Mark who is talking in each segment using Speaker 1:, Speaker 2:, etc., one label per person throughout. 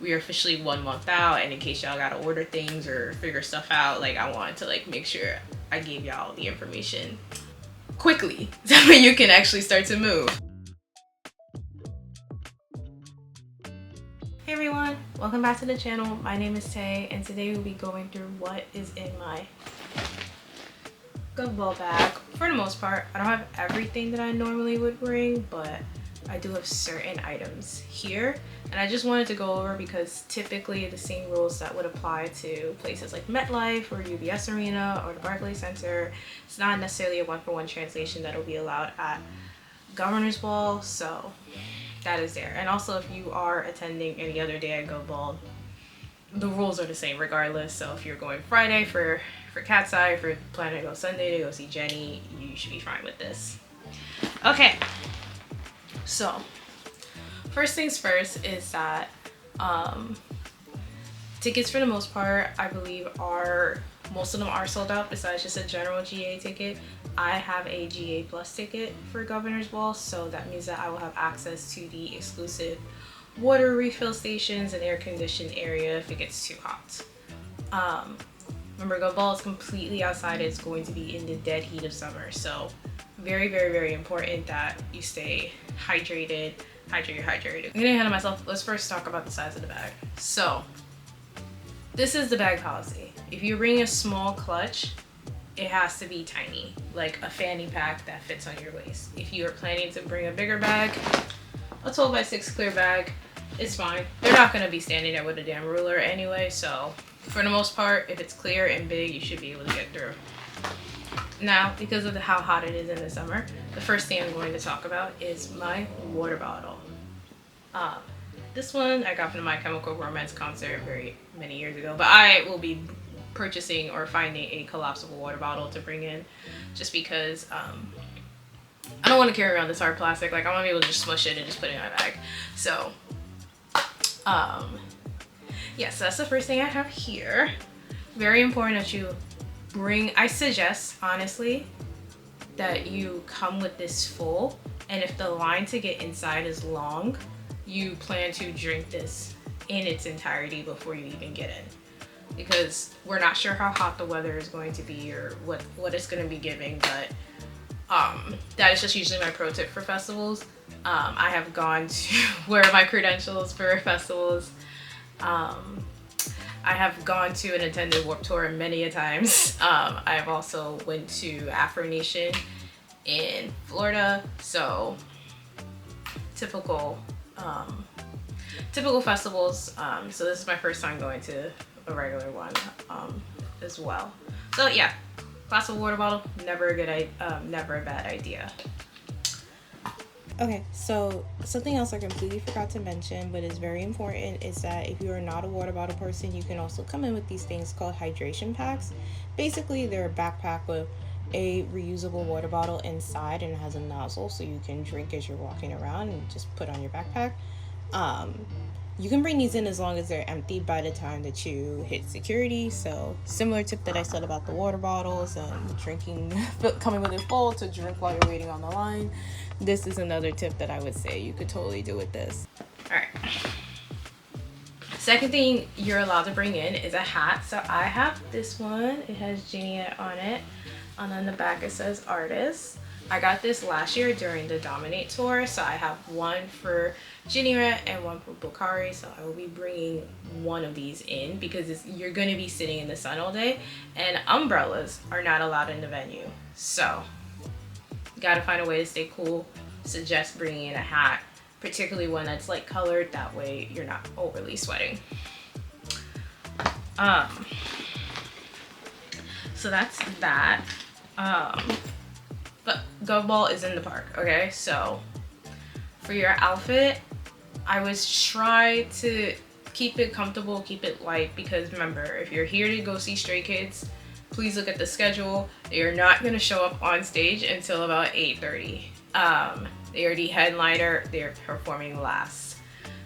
Speaker 1: we are officially 1 month out, and in case y'all gotta order things or figure stuff out, like I wanted to like make sure I gave y'all the information quickly so you can actually start to move. Hey everyone, welcome back to the channel. My name is Tay, and today we'll be going through what is in my Gov Ball bag. For the most part, I don't have everything that I normally would bring, but I do have certain items here, and I just wanted to go over because typically the same rules that would apply to places like MetLife or UBS Arena or the Barclays Center, it's not necessarily a one-for-one translation that will be allowed at Governor's Ball, so that is there. And also, if you are attending any other day at Gov Ball, the rules are the same regardless. So if you're going Friday for Cat's Eye, if you're planning to go Sunday to go see Jenny, you should be fine with this. Okay, so first things first is that tickets for the most part, I believe, most of them are sold out besides just a general GA ticket. I have a GA Plus ticket for Governor's Ball, so that means that I will have access to the exclusive water refill stations and air conditioned area if it gets too hot. Remember, Gov Ball is completely outside. It's going to be in the dead heat of summer, so very, very, very important that you stay hydrated. I'm getting ahead of myself. Let's first talk about the size of the bag. So this is the bag policy. If you're bringing a small clutch, it has to be tiny, like a fanny pack that fits on your waist. If you are planning to bring a bigger bag, a 12x6 clear bag, it's fine. They're not going to be standing there with a damn ruler anyway, so for the most part, if it's clear and big, you should be able to get through. Now, because of how hot it is in the summer, the first thing I'm going to talk about is my water bottle. This one I got from the My Chemical Romance concert many years ago, but I will be purchasing or finding a collapsible water bottle to bring in, just because I don't want to carry around this hard plastic. Like, I want to be able to just smush it and just put it in my bag. So yeah, so that's the first thing I have here. Very important that you bring, I suggest honestly that you come with this full, and if the line to get inside is long, you plan to drink this in its entirety before you even get in, because we're not sure how hot the weather is going to be or what it's going to be giving, but that is just usually my pro tip for festivals. I have gone to wear my credentials for festivals. I have gone to and attended Warped Tour many a times. I have also went to Afro Nation in Florida, so typical festivals. So this is my first time going to a regular one as well. So yeah, glass of water bottle, never a bad idea.
Speaker 2: Okay, so something else I completely forgot to mention, but is very important, is that if you are not a water bottle person, you can also come in with these things called hydration packs. Basically, they're a backpack with a reusable water bottle inside, and it has a nozzle so you can drink as you're walking around and just put on your backpack. You can bring these in as long as they're empty by the time that you hit security. So similar tip that I said about the water bottles and drinking, coming with it full to drink while you're waiting on the line. This is another tip that I would say you could totally do with this.
Speaker 1: All right. Second thing you're allowed to bring in is a hat. So I have this one. It has Ginny on it. And on the back it says artist. I got this last year during the Dominate tour, so I have one for Ginny and one for Bukhari, so I will be bringing one of these in because you're going to be sitting in the sun all day, and umbrellas are not allowed in the venue, so you got to find a way to stay cool. Suggest bringing in a hat, particularly one that's light colored, that way you're not overly sweating. So that's that. But Gov Ball is in the park, okay? So for your outfit, I would try to keep it comfortable, keep it light, because remember, if you're here to go see Stray Kids, please look at the schedule. They are not going to show up on stage until about 8:30. They are the headliner. They're performing last.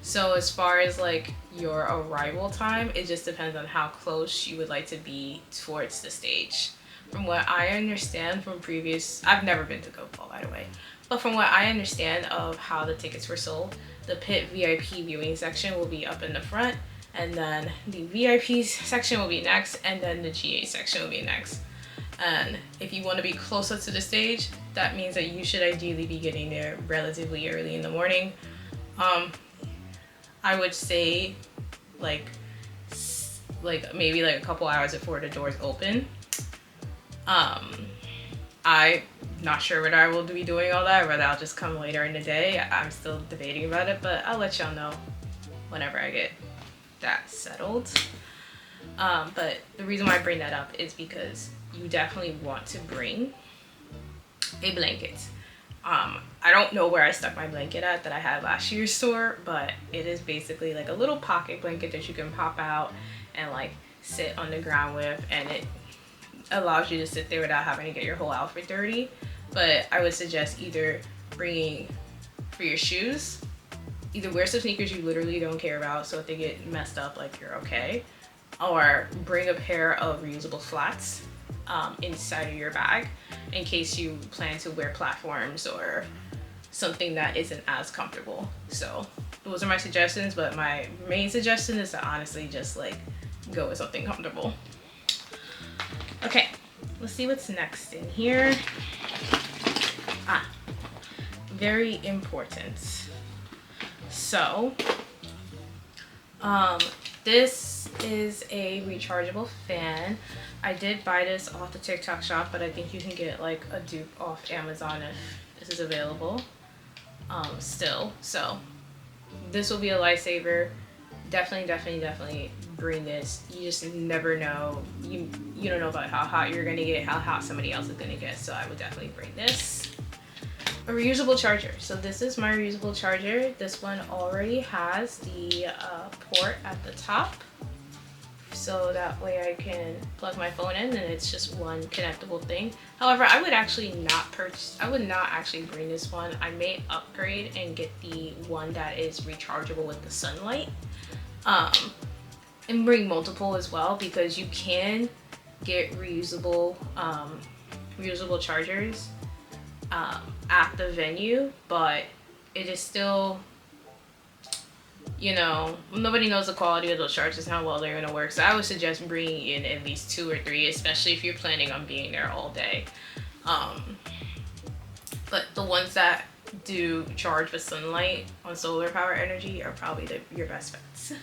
Speaker 1: So as far as like your arrival time, it just depends on how close you would like to be towards the stage. From what I understand from previous, I've never been to Gov Ball by the way, but from what I understand of how the tickets were sold, The pit VIP viewing section will be up in the front, and then the VIP section will be next, and then the GA section will be next. And if you want to be closer to the stage, that means that you should ideally be getting there relatively early in the morning. I would say like maybe like a couple hours before the doors open. I'm not sure whether I will be doing all that or whether I'll just come later in the day. I'm still debating about it, but I'll let y'all know whenever I get that settled. But the reason why I bring that up is because you definitely want to bring a blanket. I don't know where I stuck my blanket at that I had last year's store, but it is basically like a little pocket blanket that you can pop out and like sit on the ground with, and it allows you to sit there without having to get your whole outfit dirty. But I would suggest either bringing, for your shoes, either wear some sneakers you literally don't care about, so if they get messed up, like, you're okay, or bring a pair of reusable flats inside of your bag in case you plan to wear platforms or something that isn't as comfortable. So those are my suggestions, but my main suggestion is to honestly just like go with something comfortable. Okay, let's see what's next in here. Very important. So this is a rechargeable fan. I did buy this off the TikTok shop, but I think you can get like a dupe off Amazon if this is available still. So this will be a lifesaver. Definitely bring this. You just never know. You don't know about how hot you're gonna get, how hot somebody else is gonna get. So I would definitely bring this. A reusable charger. So this is my reusable charger. This one already has the port at the top, so that way I can plug my phone in and it's just one connectable thing. However, I would not actually bring this one. I may upgrade and get the one that is rechargeable with the sunlight, and bring multiple as well, because you can get reusable chargers at the venue, but it is still, you know, nobody knows the quality of those chargers, how well they're going to work. So I would suggest bringing in at least 2 or 3, especially if you're planning on being there all day. But the ones that do charge with sunlight on solar power energy are probably your best bets.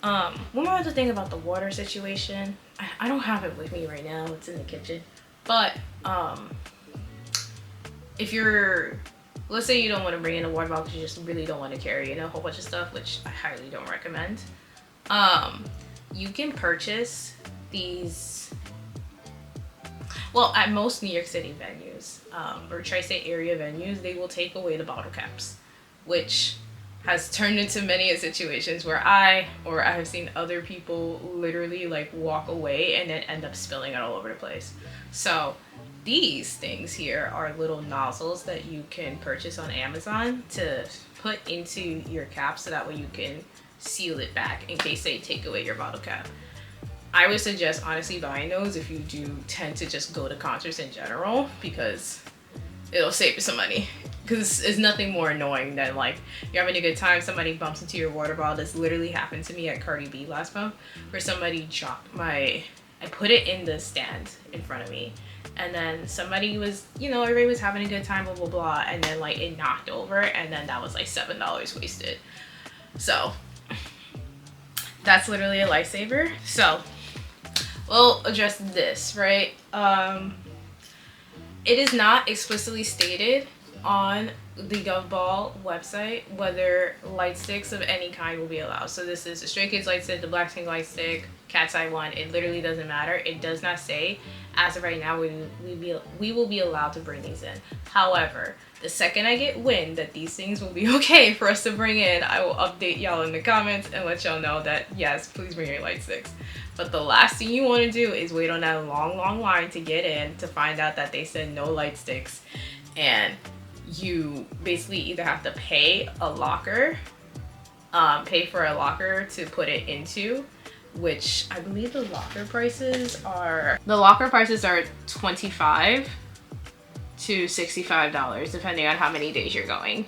Speaker 1: One more other thing about the water situation. I don't have it with me right now. It's in the kitchen. But if you're, let's say you don't want to bring in a water bottle because you just really don't want to carry in a whole bunch of stuff, which I highly don't recommend. You can purchase these, well, at most New York City venues or tri-state area venues, they will take away the bottle caps, which has turned into many situations where I have seen other people literally like walk away and then end up spilling it all over the place. So these things here are little nozzles that you can purchase on Amazon to put into your cap, so that way you can seal it back in case they take away your bottle cap. I would suggest honestly buying those if you do tend to just go to concerts in general, because it'll save you some money. Because it's nothing more annoying than like you're having a good time, somebody bumps into your water bottle. This literally happened to me at Cardi B last month, where somebody dropped I put it in the stand in front of me, and then somebody was, you know, everybody was having a good time, blah blah blah, and then like it knocked over, and then that was like $7 wasted. So that's literally a lifesaver. So we'll address this, right? It is not explicitly stated on the Gov Ball website whether light sticks of any kind will be allowed. So this is a Stray Kids light stick, the Blackpink light stick, Cat's Eye one. It literally doesn't matter. It does not say. As of right now, we will be allowed to bring these in. However, the second I get wind that these things will be okay for us to bring in, I will update y'all in the comments and let y'all know that yes, please bring your light sticks. But the last thing you want to do is wait on that long line to get in to find out that they said no light sticks, and you basically either have to pay for a locker to put it into, which I believe the locker prices are $25 to $65 depending on how many days you're going.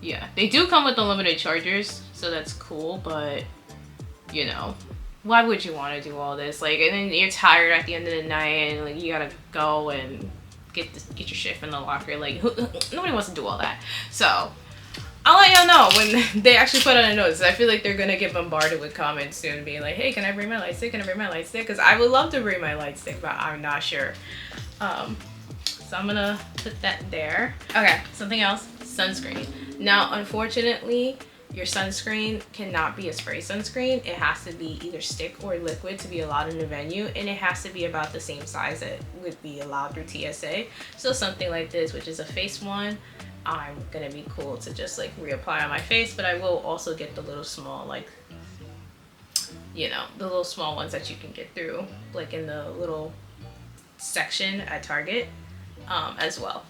Speaker 1: yeah, they do come with unlimited chargers, so that's cool, but you know, why would you want to do all this? Like, and then you're tired at the end of the night, and like you gotta go and get your shit in the locker. Like, nobody wants to do all that. So I'll let y'all know when they actually put on a notice. I feel like they're gonna get bombarded with comments soon, being like, "Hey, can I bring my light stick? Can I bring my light stick?" Because I would love to bring my light stick, but I'm not sure. So I'm gonna put that there. Okay, something else, sunscreen. Now, unfortunately, your sunscreen cannot be a spray sunscreen. It has to be either stick or liquid to be allowed in the venue, and it has to be about the same size that would be allowed through TSA. So something like this, which is a face one, I'm gonna be cool to just like reapply on my face, but I will also get the little small, like, you know, the little small ones that you can get through, like in the little section at Target, as well.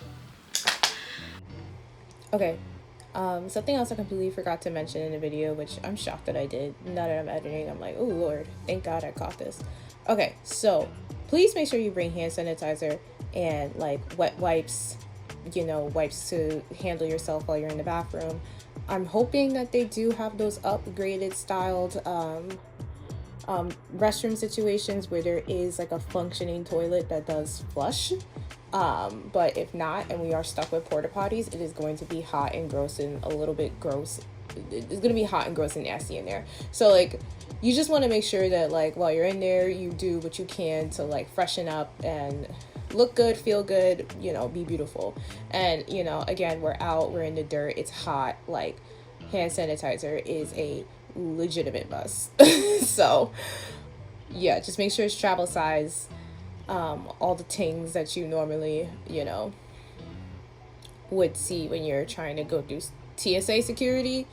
Speaker 2: Okay, something else I completely forgot to mention in the video, which I'm shocked that I did. Now that I'm editing, I'm like, oh Lord, thank God I caught this. Okay, so please make sure you bring hand sanitizer and like wet wipes, you know, wipes to handle yourself while you're in the bathroom. I'm hoping that they do have those upgraded styled restroom situations where there is like a functioning toilet that does flush. But if not, and we are stuck with porta potties, it is going to be hot and gross and a little bit gross. It's going to be hot and gross and nasty in there. So like, you just want to make sure that like while you're in there, you do what you can to like freshen up and look good, feel good, you know, be beautiful. And you know, again, we're out, we're in the dirt, it's hot. Like, hand sanitizer is a legitimate must. So yeah, just make sure it's travel size. All the things that you normally, you know, would see when you're trying to go through TSA security,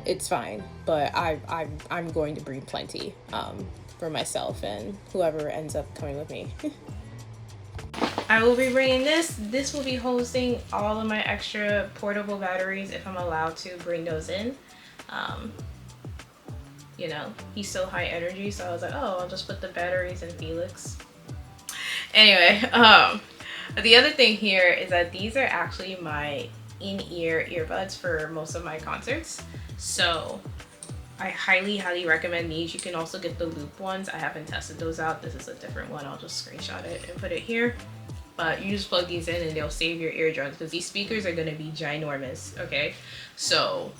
Speaker 2: it's fine. But I'm going to bring plenty for myself and whoever ends up coming with me.
Speaker 1: I will be bringing this. This will be hosting all of my extra portable batteries if I'm allowed to bring those in. You know, he's so high energy, so I was like, oh, I'll just put the batteries in Felix. Anyway, the other thing here is that these are actually my in-ear earbuds for most of my concerts. So I highly recommend these. You can also get the loop ones. I haven't tested those out. This is a different one. I'll just screenshot it and put it here. But you just plug these in and they'll save your eardrums, because these speakers are going to be ginormous, okay? So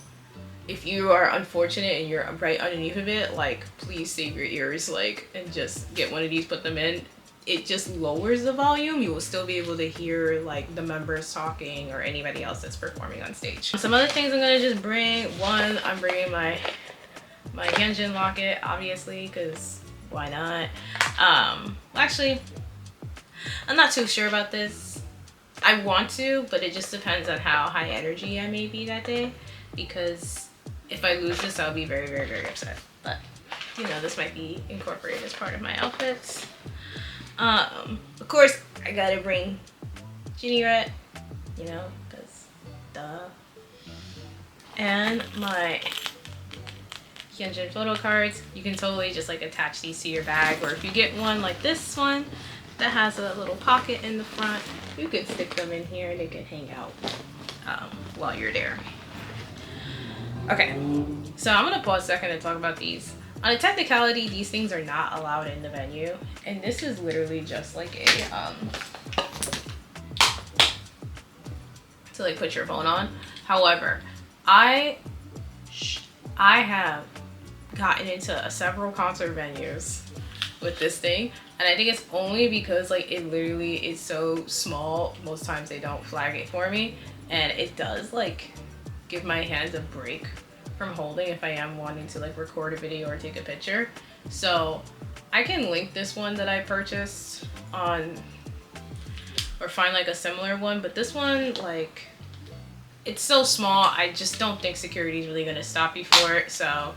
Speaker 1: if you are unfortunate and you're right underneath of it, like, please save your ears, like, and just get one of these, put them in. It just lowers the volume. You will still be able to hear like the members talking or anybody else that's performing on stage. Some other things I'm gonna just bring. One, I'm bringing my Hyunjin locket, obviously, because why not? Actually, I'm not too sure about this. I want to, but it just depends on how high energy I may be that day, because if I lose this, I'll be very upset. But you know, this might be incorporated as part of my outfits. Of course, I gotta bring Ginny Rat, you know, because duh. And my Hyunjin photo cards. You can totally just like attach these to your bag, or if you get one like this one that has a little pocket in the front, you can stick them in here and they can hang out while you're there. Okay, so I'm gonna pause a second and talk about these. On a technicality, these things are not allowed in the venue, and this is literally just like a to like put your phone on. However, I have gotten into several concert venues with this thing, and I think it's only because like it literally is so small. Most times they don't flag it for me, and it does like give my hands a break from holding if I am wanting to like record a video or take a picture. So I can link this one that I purchased on, or find like a similar one, but this one, like, it's so small, I just don't think security is really gonna stop you for it. So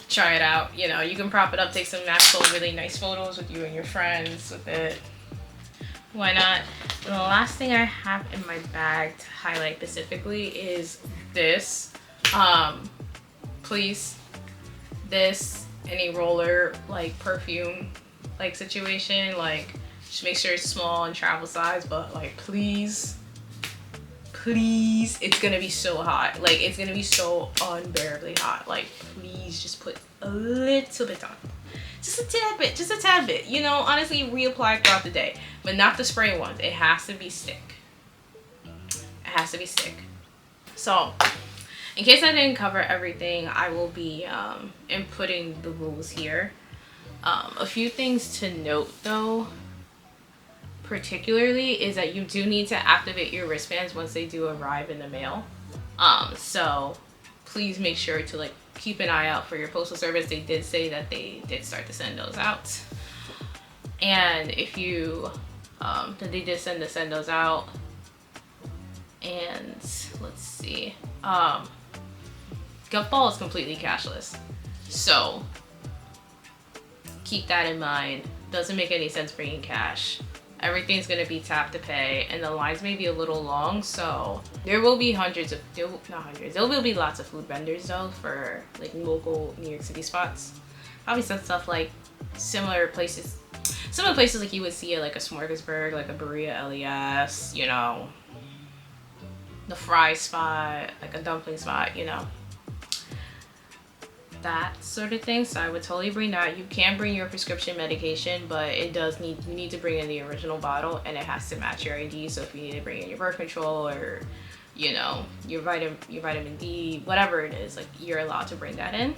Speaker 1: try it out. You know, you can prop it up, take some actual really nice photos with you and your friends with it. Why not? And the last thing I have in my bag to highlight specifically is this. Please, this, any roller like perfume like situation, like just make sure it's small and travel size, but like please please, it's gonna be so hot. Like, it's gonna be so unbearably hot. Like, please just put a little bit on. Just a tad bit. You know, honestly, reapply throughout the day. But not the spray ones. It has to be stick. It has to be stick. So, in case I didn't cover everything, I will be inputting the rules here. A few things to note, though, particularly, is that you do need to activate your wristbands once they do arrive in the mail. So please make sure to like keep an eye out for your postal service. They did say that they did start to send those out, and if you that they did send those out. And let's see, Gov Ball is completely cashless, so keep that in mind. Doesn't make any sense bringing cash. Everything's gonna be tap to pay, and the lines may be a little long, so there will be there will be lots of food vendors though for like local New York City spots. Probably some stuff like similar places like you would see at like a Smorgasburg, like a Berea LES, you know, the fry spot, like a dumpling spot, you know, that sort of thing. So I would totally bring that. You can bring your prescription medication, but you need to bring in the original bottle, and it has to match your ID. So if you need to bring in your birth control or, you know, your vitamin D, whatever it is, like, you're allowed to bring that in.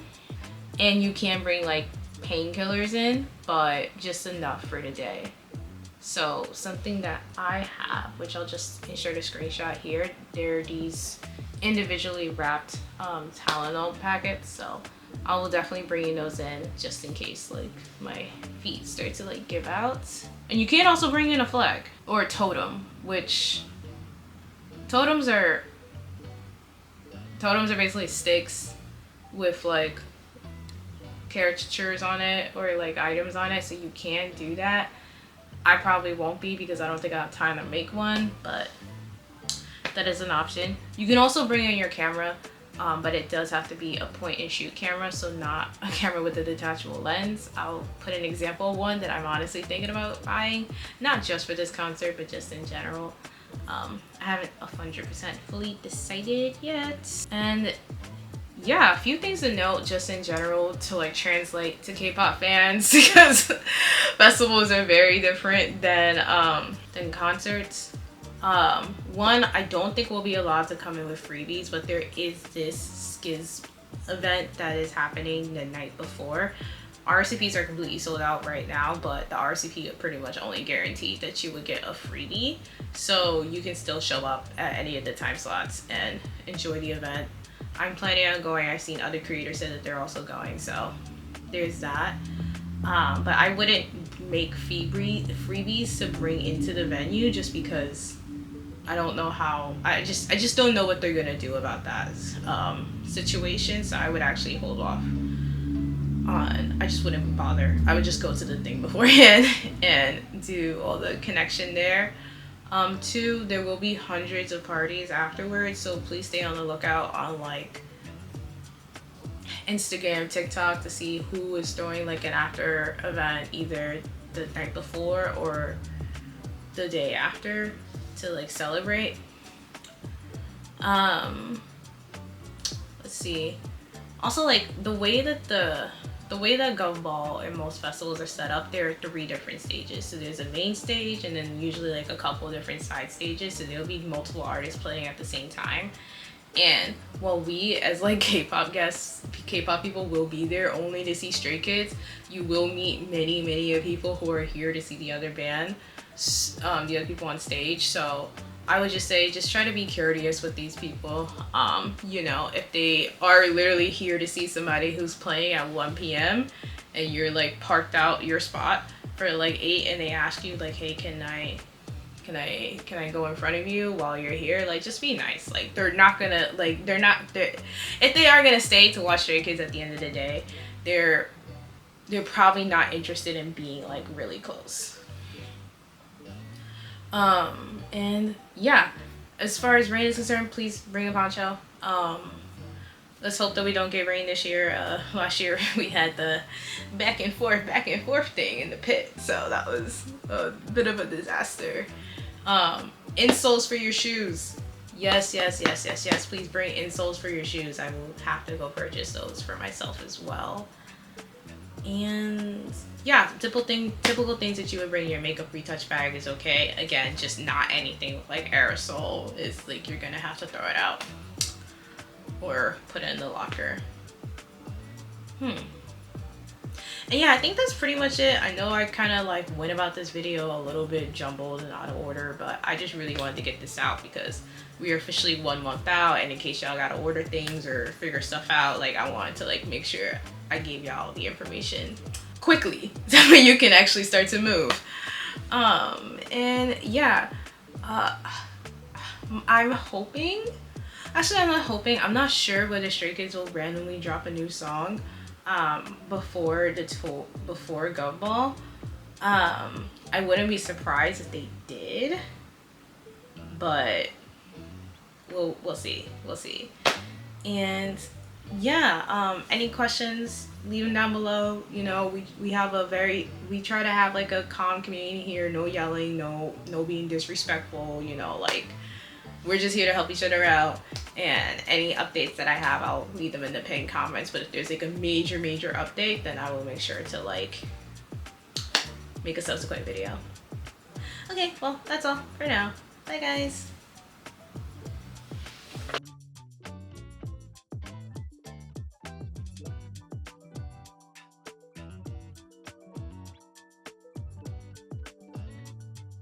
Speaker 1: And you can bring like painkillers in, but just enough for the day. So something that I have, which I'll just insert a screenshot here, they're these individually wrapped Tylenol packets, so I will definitely bring those in just in case like my feet start to like give out. And you can also bring in a flag or a totem, which totems are basically sticks with like caricatures on it or like items on it, so you can do that. I probably won't be because I don't think I have time to make one, but that is an option. You can also bring in your camera, but it does have to be a point and shoot camera, so not a camera with a detachable lens. I'll put an example of one that I'm honestly thinking about buying, not just for this concert, but just in general. I haven't 100% fully decided yet. And yeah, a few things to note just in general to like translate to K-pop fans, because festivals are very different than concerts. One, I don't think we'll be allowed to come in with freebies, but there is this Skiz event that is happening the night before. RSVPs are completely sold out right now, but the RSVP pretty much only guaranteed that you would get a freebie, so you can still show up at any of the time slots and enjoy the event. I'm planning on going. I've seen other creators say that they're also going, so there's that. But I wouldn't make freebies to bring into the venue just because I don't know how. I just don't know what they're gonna do about that situation. So I would actually hold off on. I just wouldn't bother. I would just go to the thing beforehand and do all the connection there. Two, there will be hundreds of parties afterwards, so please stay on the lookout on like Instagram, TikTok to see who is throwing like an after event either the night before or the day after to like celebrate. Let's see. Also, like the way that Gov Ball and most festivals are set up, there are 3 different stages. So there's a main stage and then usually like a couple different side stages. So there'll be multiple artists playing at the same time. And while we as like K-pop guests, K-pop people will be there only to see Stray Kids, you will meet many of people who are here to see the other band, the other people on stage. So I would just say, just try to be courteous with these people. You know, if they are literally here to see somebody who's playing at 1 p.m. and you're like parked out your spot for like 8 and they ask you like, hey, can I go in front of you while you're here? Like, just be nice. Like, they're not gonna, like, if they are gonna stay to watch Stray Kids at the end of the day, they're probably not interested in being like really close. And yeah, as far as rain is concerned, please bring a poncho. Let's hope that we don't get rain this year. Last year we had the back and forth thing in the pit, so that was a bit of a disaster. Insoles for your shoes. Yes, yes, yes, yes, yes. Please bring insoles for your shoes. I will have to go purchase those for myself as well. And yeah, typical things that you would bring in your makeup retouch bag is okay. Again, just not anything with like aerosol. Is like you're gonna have to throw it out or put it in the locker. And yeah, I think that's pretty much it. I know I kind of like went about this video a little bit jumbled and out of order, but I just really wanted to get this out because we are officially 1 month out, and in case y'all gotta order things or figure stuff out, like I wanted to like make sure I gave y'all the information quickly so you can actually start to move. And yeah, I'm hoping, actually I'm not hoping, I'm not sure whether Stray Kids will randomly drop a new song before Gov Ball. I wouldn't be surprised if they did, but we'll see. And yeah, any questions, leave them down below. You know, we try to have like a calm community here, no yelling, no being disrespectful, you know, like we're just here to help each other out. And any updates that I have, I'll leave them in the pinned comments. But if there's like a major update, then I will make sure to like make a subsequent video. Okay, well, that's all for now. Bye guys.